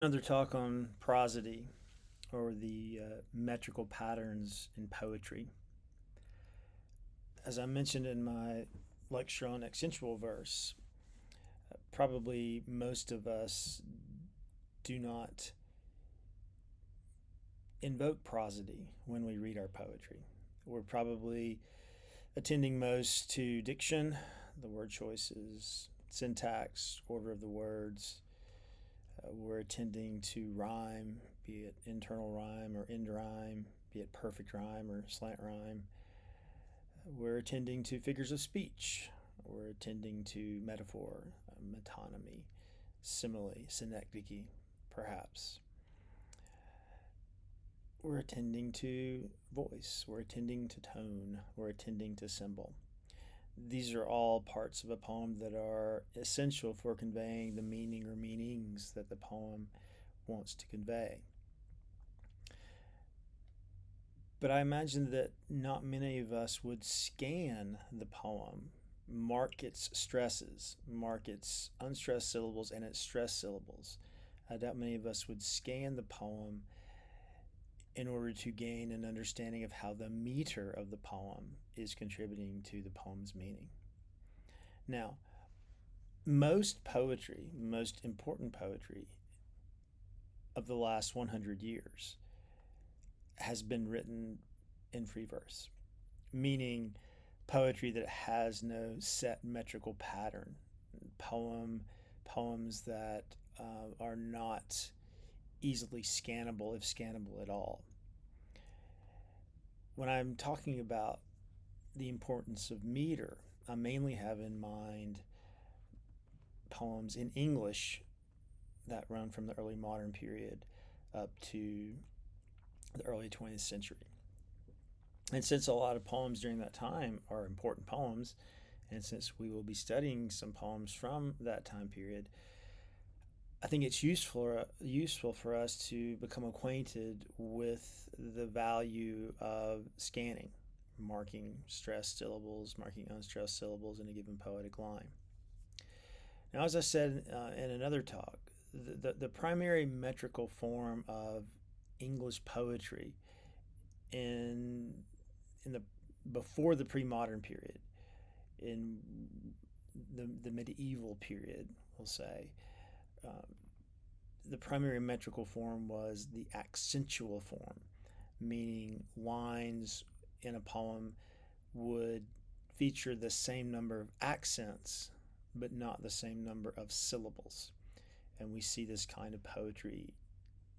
Another talk on prosody, or the metrical patterns in poetry. As I mentioned in my lecture on accentual verse, probably most of us do not invoke prosody when we read our poetry. We're probably attending most to diction, the word choices, syntax, order of the words. We're attending to rhyme, be it internal rhyme or end rhyme, be it perfect rhyme or slant rhyme. We're attending to figures of speech. We're attending to metaphor, metonymy, simile, synecdoche, perhaps. We're attending to voice. We're attending to tone. We're attending to symbol. These are all parts of a poem that are essential for conveying the meaning or meanings that the poem wants to convey. But I imagine that not many of us would scan the poem, mark its stresses, mark its unstressed syllables and its stressed syllables. I doubt many of us would scan the poem in order to gain an understanding of how the meter of the poem is contributing to the poem's meaning. Now, most poetry, most important poetry of the last 100 years has been written in free verse, meaning poetry that has no set metrical pattern, poems that are not easily scannable, if scannable at all. When I'm talking about the importance of meter, I mainly have in mind poems in English that run from the early modern period up to the early 20th century. And since a lot of poems during that time are important poems, and since we will be studying some poems from that time period, I think it's useful for us to become acquainted with the value of scanning, marking stressed syllables, marking unstressed syllables in a given poetic line. Now, as I said in another talk, the primary metrical form of English poetry in the before the pre-modern period, in the medieval period, we'll say, um, the primary metrical form was the accentual form, meaning lines in a poem would feature the same number of accents but not the same number of syllables. And we see this kind of poetry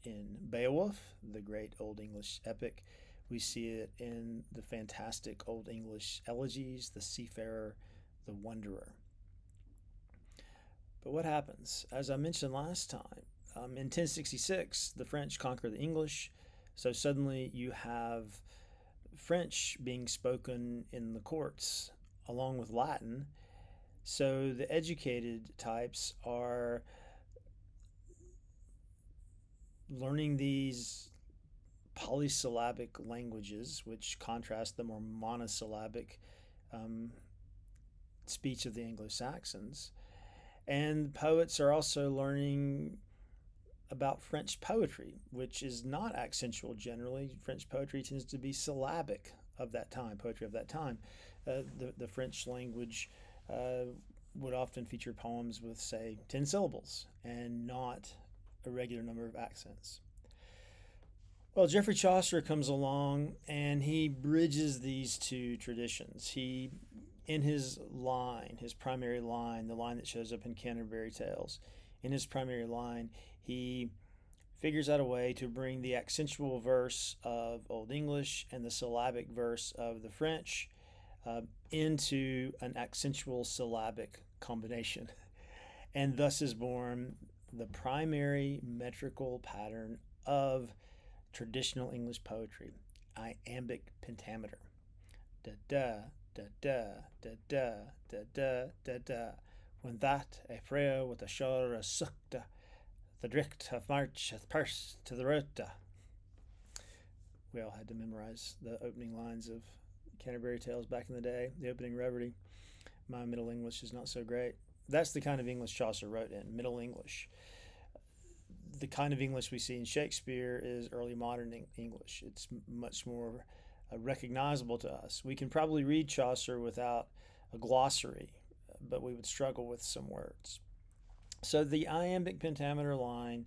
in Beowulf, the great Old English epic. We see it in the fantastic Old English elegies, the Seafarer, the Wanderer. But what happens? As I mentioned last time, in 1066, the French conquer the English, so suddenly you have French being spoken in the courts along with Latin. So the educated types are learning these polysyllabic languages, which contrast the more monosyllabic um, speech of the Anglo Saxons. And poets are also learning about French poetry, which is not accentual generally. French poetry tends to be syllabic of that time, poetry of that time. The French language would often feature poems with, say, 10 syllables and not a regular number of accents. Well, Geoffrey Chaucer comes along and he bridges these two traditions. In his line, his primary line, the line that shows up in Canterbury Tales, in his primary line, he figures out a way to bring the accentual verse of Old English and the syllabic verse of the French into an accentual syllabic combination. And thus is born the primary metrical pattern of traditional English poetry, iambic pentameter. Da da da da da da da da da da. When that a frail with a shore a sukta, the drift of March hath pursed to the rota. We all had to memorize the opening lines of Canterbury Tales back in the day, the opening reverie. My Middle English is not so great. That's the kind of English Chaucer wrote in, Middle English. the kind of English we see in Shakespeare is early modern English. It's much more recognizable to us. We can probably read Chaucer without a glossary, but we would struggle with some words. So the iambic pentameter line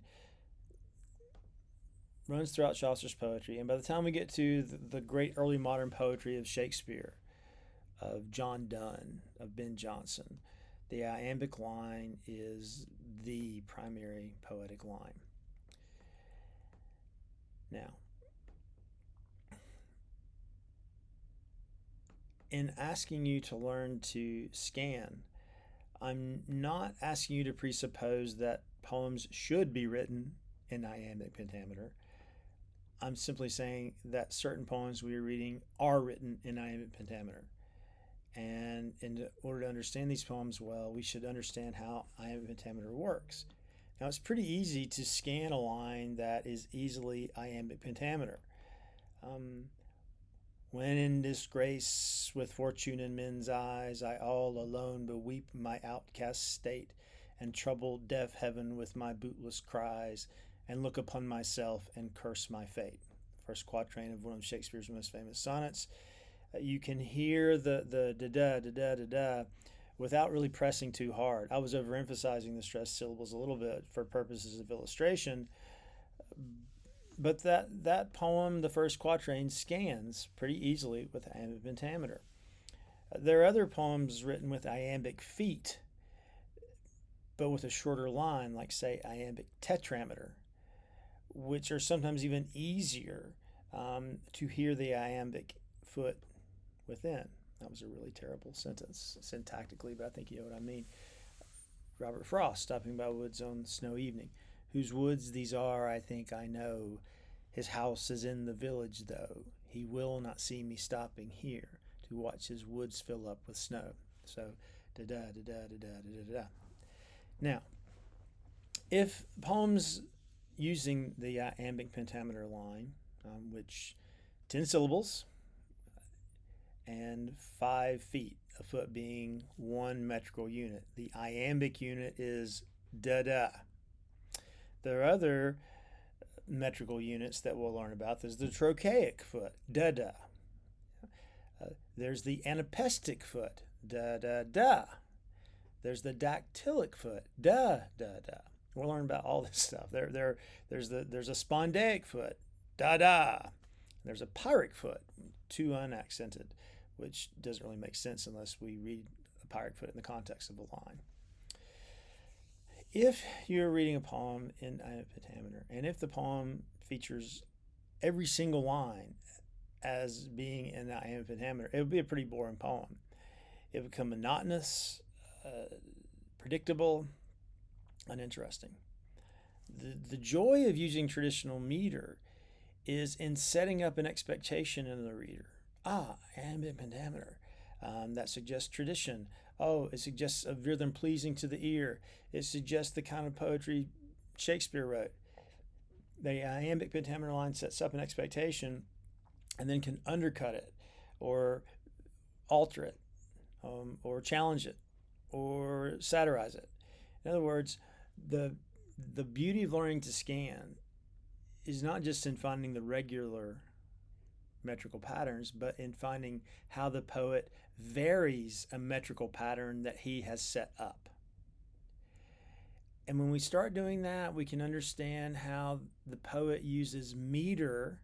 runs throughout Chaucer's poetry, and by the time we get to the great early modern poetry of Shakespeare, of John Donne, of Ben Jonson, the iambic line is the primary poetic line. Now, in asking you to learn to scan, I'm not asking you to presuppose that poems should be written in iambic pentameter. I'm simply saying that certain poems we are reading are written in iambic pentameter. And in order to understand these poems well, we should understand how iambic pentameter works. Now, it's pretty easy to scan a line that is easily iambic pentameter. When in disgrace with fortune in men's eyes, I all alone beweep my outcast state, and trouble deaf heaven with my bootless cries, and look upon myself and curse my fate. First quatrain of one of Shakespeare's most famous sonnets. You can hear the da da da da da da without really pressing too hard. I was overemphasizing the stressed syllables a little bit for purposes of illustration, but that poem, the first quatrain, scans pretty easily with iambic pentameter. There are other poems written with iambic feet, but with a shorter line, like, say, iambic tetrameter, which are sometimes even easier to hear the iambic foot within. That was a really terrible sentence syntactically, but I think you know what I mean. Robert Frost, stopping by woods on snow evening. Whose woods these are, I think I know. His house is in the village, though. He will not see me stopping here to watch his woods fill up with snow. So, da-da, da-da, da-da, da-da, da. Now, if poems using the iambic pentameter line, which 10 syllables and 5 feet, a foot being 1 metrical unit. The iambic unit is da-da. There are other metrical units that we'll learn about. There's the trochaic foot, da-da. There's the anapestic foot, da-da-da. There's the dactylic foot, da-da-da. We'll learn about all this stuff. There's a spondaic foot, da-da. There's a pyrrhic foot, 2 unaccented, which doesn't really make sense unless we read a pyrrhic foot in the context of a line. If you're reading a poem in iambic pentameter, and if the poem features every single line as being in iambic pentameter, it would be a pretty boring poem. It would become monotonous, predictable, uninteresting. The joy of using traditional meter is in setting up an expectation in the reader. Iambic pentameter. That suggests tradition. It suggests a rhythm pleasing to the ear. It suggests the kind of poetry Shakespeare wrote. The iambic pentameter line sets up an expectation and then can undercut it or alter it or challenge it or satirize it. In other words, the beauty of learning to scan is not just in finding the regular metrical patterns, but in finding how the poet varies a metrical pattern that he has set up. And when we start doing that, we can understand how the poet uses meter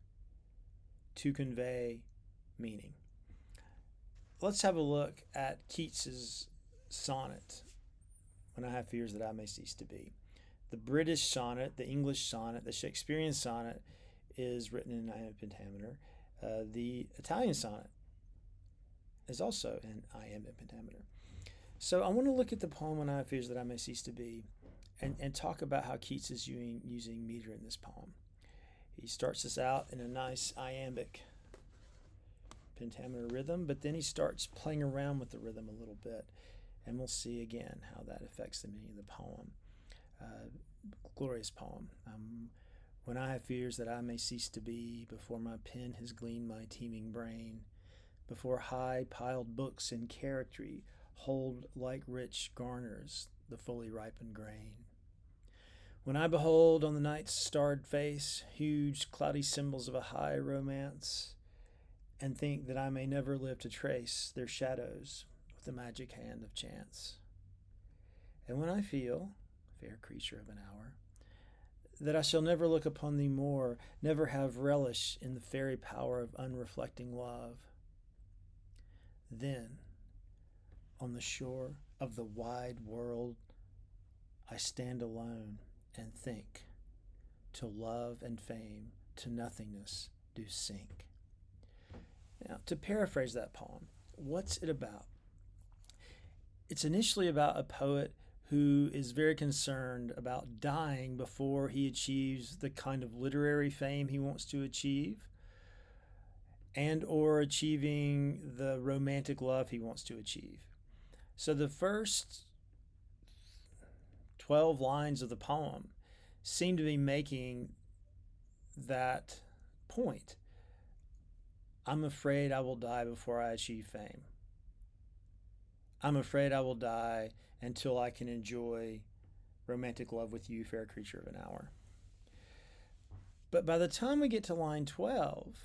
to convey meaning. Let's have a look at Keats's sonnet, When I Have Fears That I May Cease to Be. The British sonnet, the English sonnet, the Shakespearean sonnet is written in iambic pentameter. The Italian sonnet is also in iambic pentameter. So I want to look at the poem When I Have Fears That I May Cease to Be and talk about how Keats is using meter in this poem. He starts us out in a nice iambic pentameter rhythm, but then he starts playing around with the rhythm a little bit, and we'll see again how that affects the meaning of the poem. Glorious poem. When I have fears that I may cease to be, before my pen has gleaned my teeming brain, before high piled books in charactery hold like rich garners the fully ripened grain. When I behold on the night's starred face huge cloudy symbols of a high romance, and think that I may never live to trace their shadows with the magic hand of chance. And when I feel, fair creature of an hour, that I shall never look upon thee more, never have relish in the fairy power of unreflecting love, then, on the shore of the wide world, I stand alone and think, till love and fame to nothingness do sink. Now, to paraphrase that poem, what's it about? It's initially about a poet who is very concerned about dying before he achieves the kind of literary fame he wants to achieve, and or achieving the romantic love he wants to achieve. So the first 12 lines of the poem seem to be making that point. I'm afraid I will die before I achieve fame. I'm afraid I will die until I can enjoy romantic love with you, fair creature of an hour. But by the time we get to line 12,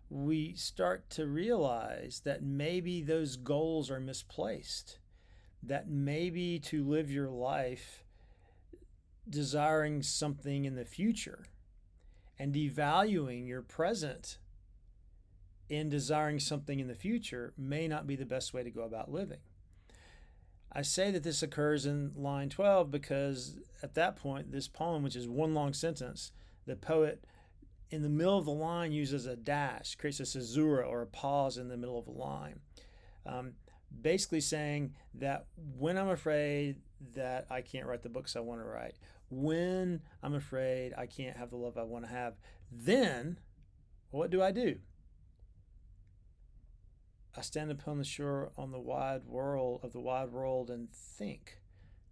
we start to realize that maybe those goals are misplaced, that maybe to live your life desiring something in the future and devaluing your present in desiring something in the future may not be the best way to go about living. I say that this occurs in line 12 because at that point, this poem, which is one long sentence, the poet in the middle of the line uses a dash, creates a caesura or a pause in the middle of a line, basically saying that when I'm afraid that I can't write the books I want to write, when I'm afraid I can't have the love I want to have, then what do? I stand upon the shore on the wide world and think,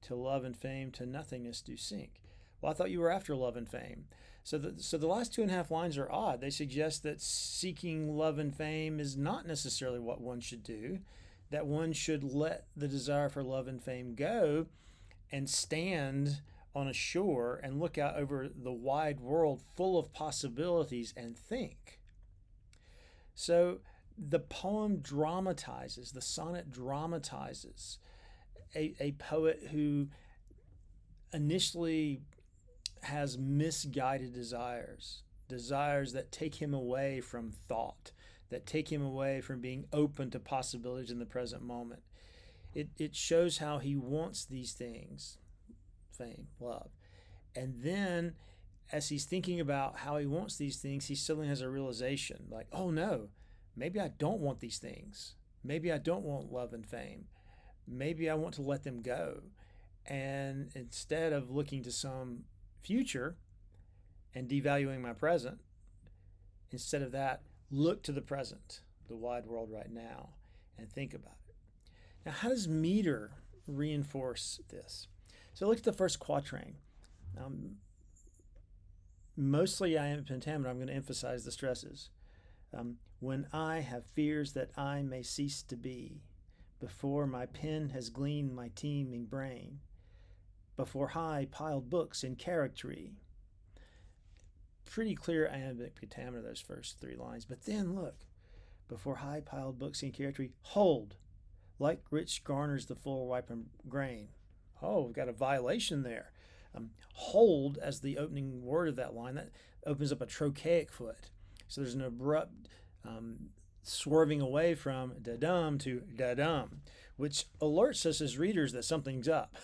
till love and fame to nothingness do sink. Well, I thought you were after love and fame. So the last 2.5 lines are odd. They suggest that seeking love and fame is not necessarily what one should do, that one should let the desire for love and fame go and stand on a shore and look out over the wide world full of possibilities and think. So the poem dramatizes, the sonnet dramatizes a poet who initially has misguided desires that take him away from thought, that take him away from being open to possibilities in the present moment. It shows how he wants these things, fame, love. And then as he's thinking about how he wants these things, he suddenly has a realization like, oh no, maybe I don't want these things. Maybe I don't want love and fame. Maybe I want to let them go. And instead of looking to some future and devaluing my present, instead of that, look to the present, the wide world right now, and think about it. Now, how does meter reinforce this? So look at the first quatrain. Mostly iambic pentameter, I'm going to emphasize the stresses. When I have fears that I may cease to be, before my pen has gleaned my teeming brain, before high piled books in charactery. Pretty clear iambic pentameter, those first 3 lines. But then look, before high piled books in charactery, hold, like rich garners the full ripened grain. Oh, we've got a violation there. Hold as the opening word of that line, that opens up a trochaic foot. So there's an abrupt swerving away from da-dum to da-dum, which alerts us as readers that something's up.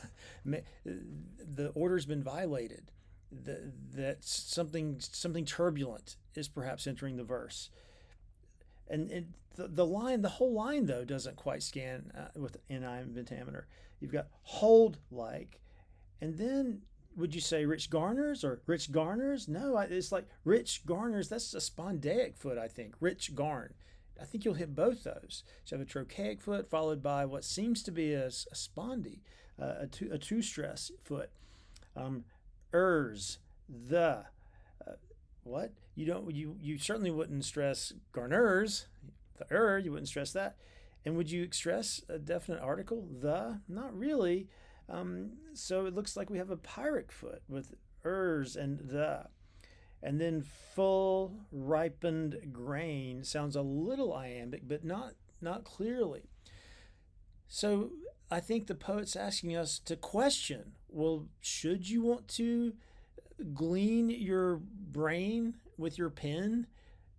The order's been violated, that something turbulent is perhaps entering the verse. And the whole line, though, doesn't quite scan in iambic pentameter. You've got hold like, and then would you say rich garners or rich garners? No, it's like rich garners. That's a spondaic foot, I think. Rich garn. I think you'll hit both those. So you have a trochaic foot followed by what seems to be a spondy, a two-stress foot. The. What? You certainly wouldn't stress garners. The you wouldn't stress that. And would you stress a definite article? The? Not really. So it looks like we have a pyrrhic foot with ers and the. And then full ripened grain sounds a little iambic, but not clearly. So I think the poet's asking us to question, well, should you want to glean your brain with your pen?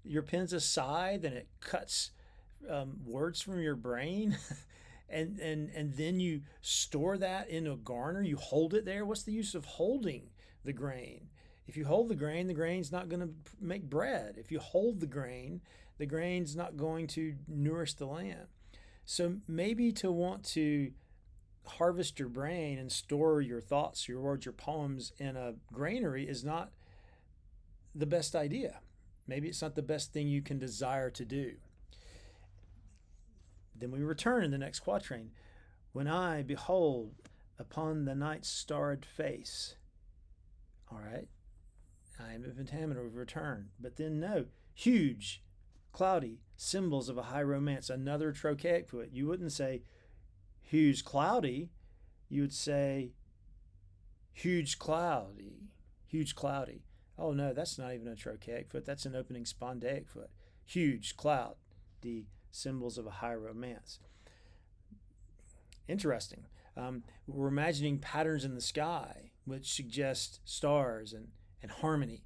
Your pen's a scythe and it cuts words from your brain. And then you store that in a garner, you hold it there. What's the use of holding the grain? If you hold the grain's not going to make bread. If you hold the grain's not going to nourish the land. So maybe to want to harvest your brain and store your thoughts, your words, your poems in a granary is not the best idea. Maybe it's not the best thing you can desire to do. Then we return in the next quatrain. When I behold upon the night's starred face. All right. Iambic pentameter, we've returned. But then no, huge, cloudy symbols of a high romance. Another trochaic foot. You wouldn't say huge cloudy. You would say huge cloudy. Huge cloudy. Oh no, that's not even a trochaic foot. That's an opening spondaic foot. Huge cloud. The symbols of a high romance. Interesting. We're imagining patterns in the sky, which suggest stars and harmony,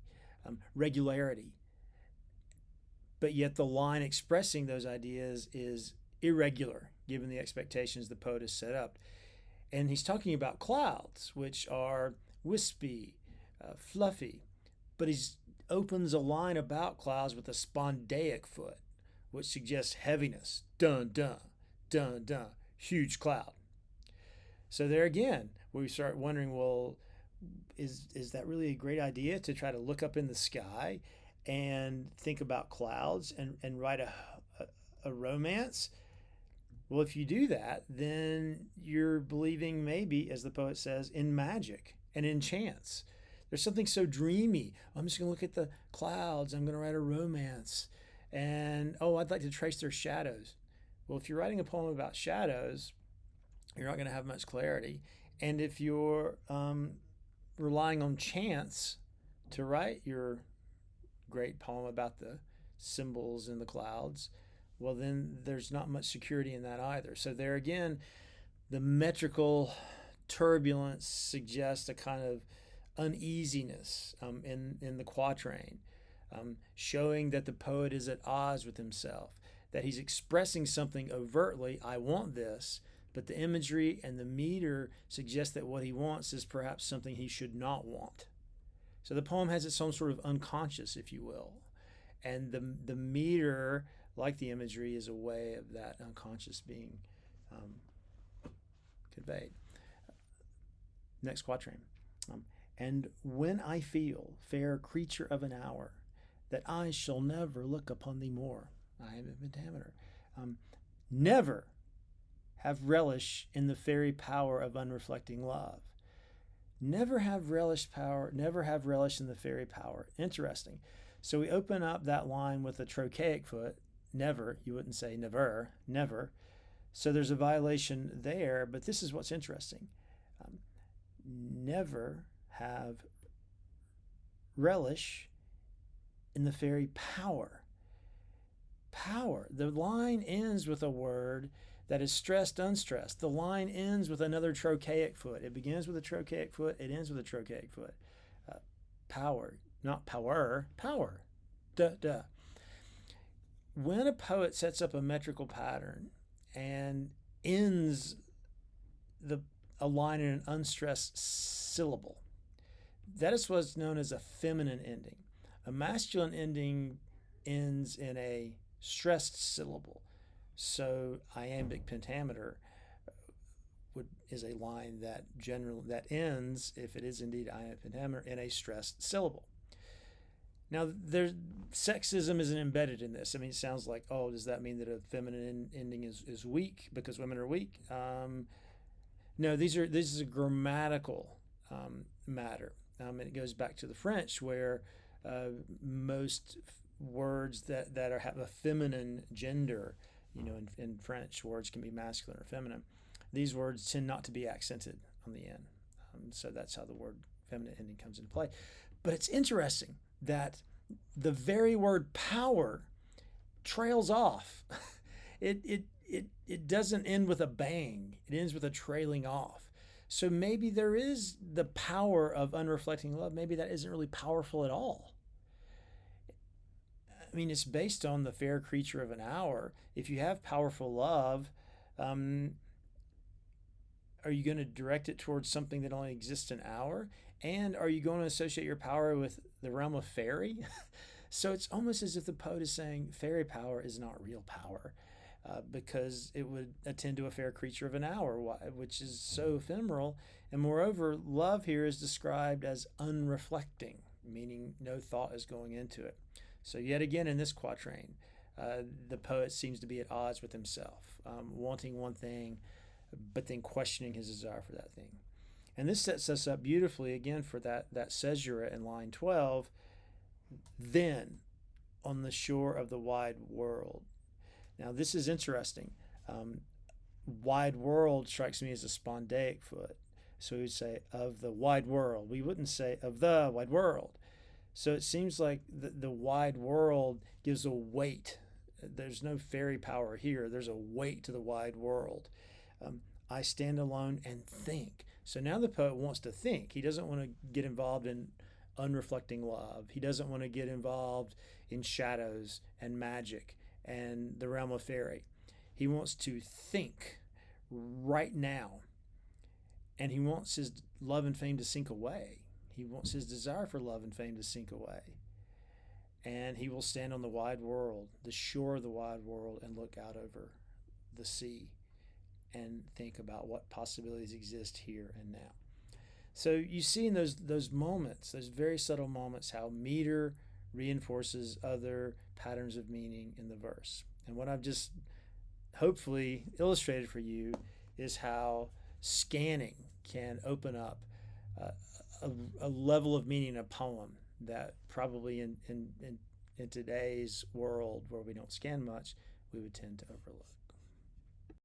regularity. But yet the line expressing those ideas is irregular, given the expectations the poet has set up. And he's talking about clouds, which are wispy, fluffy. But he opens a line about clouds with a spondaic foot, which suggests heaviness. Dun, dun, dun, dun. Huge cloud. So there again, we start wondering, well, is that really a great idea to try to look up in the sky and think about clouds and write a romance? Well, if you do that, then you're believing maybe, as the poet says, in magic and in chance. There's something so dreamy. I'm just going to look at the clouds. I'm going to write a romance. And, I'd like to trace their shadows. Well, if you're writing a poem about shadows, you're not going to have much clarity. And if you're relying on chance to write your great poem about the symbols in the clouds, well, then there's not much security in that either. So there again, the metrical turbulence suggests a kind of uneasiness in the quatrain, showing that the poet is at odds with himself, that he's expressing something overtly, I want this, but the imagery and the meter suggest that what he wants is perhaps something he should not want. So the poem has its own sort of unconscious, if you will. And the meter, like the imagery, is a way of that unconscious being conveyed. Next quatrain. And when I feel, fair creature of an hour, that I shall never look upon thee more. Iambic pentameter. Never have relish in the fairy power of unreflecting love. Never have relish in the fairy power. Interesting. So we open up that line with a trochaic foot. Never, you wouldn't say never, never. So there's a violation there, but this is what's interesting. Never have relish in the fairy power. Power. The line ends with a word that is stressed, unstressed. The line ends with another trochaic foot. It begins with a trochaic foot. It ends with a trochaic foot. Power, not power, power. Duh, duh. When a poet sets up a metrical pattern and ends a line in an unstressed syllable, that is what's known as a feminine ending. A masculine ending ends in a stressed syllable. So iambic pentameter is a line that ends, if it is indeed iambic pentameter, in a stressed syllable. Now, sexism isn't embedded in this. I mean, it sounds like, does that mean that a feminine ending is weak because women are weak? No, this is a grammatical matter. And it goes back to the French, where most words that have a feminine gender, in French, words can be masculine or feminine. These words tend not to be accented on the end. So that's how the word feminine ending comes into play. But it's interesting that the very word power trails off. It doesn't end with a bang. It ends with a trailing off. So maybe there is the power of unreflecting love. Maybe that isn't really powerful at all. I mean, it's based on the fair creature of an hour. If you have powerful love, um, are you going to direct it towards something that only exists an hour? And are you going to associate your power with the realm of fairy? So it's almost as if the poet is saying fairy power is not real power, because it would attend to a fair creature of an hour, which is so ephemeral. And moreover, love here is described as unreflecting, meaning no thought is going into it. So yet again in this quatrain, the poet seems to be at odds with himself, wanting one thing, but then questioning his desire for that thing. And this sets us up beautifully again for that caesura in line 12, then on the shore of the wide world. Now this is interesting. Wide world strikes me as a spondaic foot. So we would say of the wide world. We wouldn't say of the wide world. So it seems like the wide world gives a weight. There's no fairy power here. There's a weight to the wide world. I stand alone and think. So now the poet wants to think. He doesn't want to get involved in unreflecting love. He doesn't want to get involved in shadows and magic and the realm of fairy. He wants to think right now. And he wants his love and fame to sink away. He wants his desire for love and fame to sink away. And he will stand on the wide world, the shore of the wide world, and look out over the sea and think about what possibilities exist here and now. So you see in those moments, those very subtle moments, how meter reinforces other patterns of meaning in the verse. And what I've just hopefully illustrated for you is how scanning can open up a level of meaning in a poem that probably in today's world where we don't scan much, we would tend to overlook.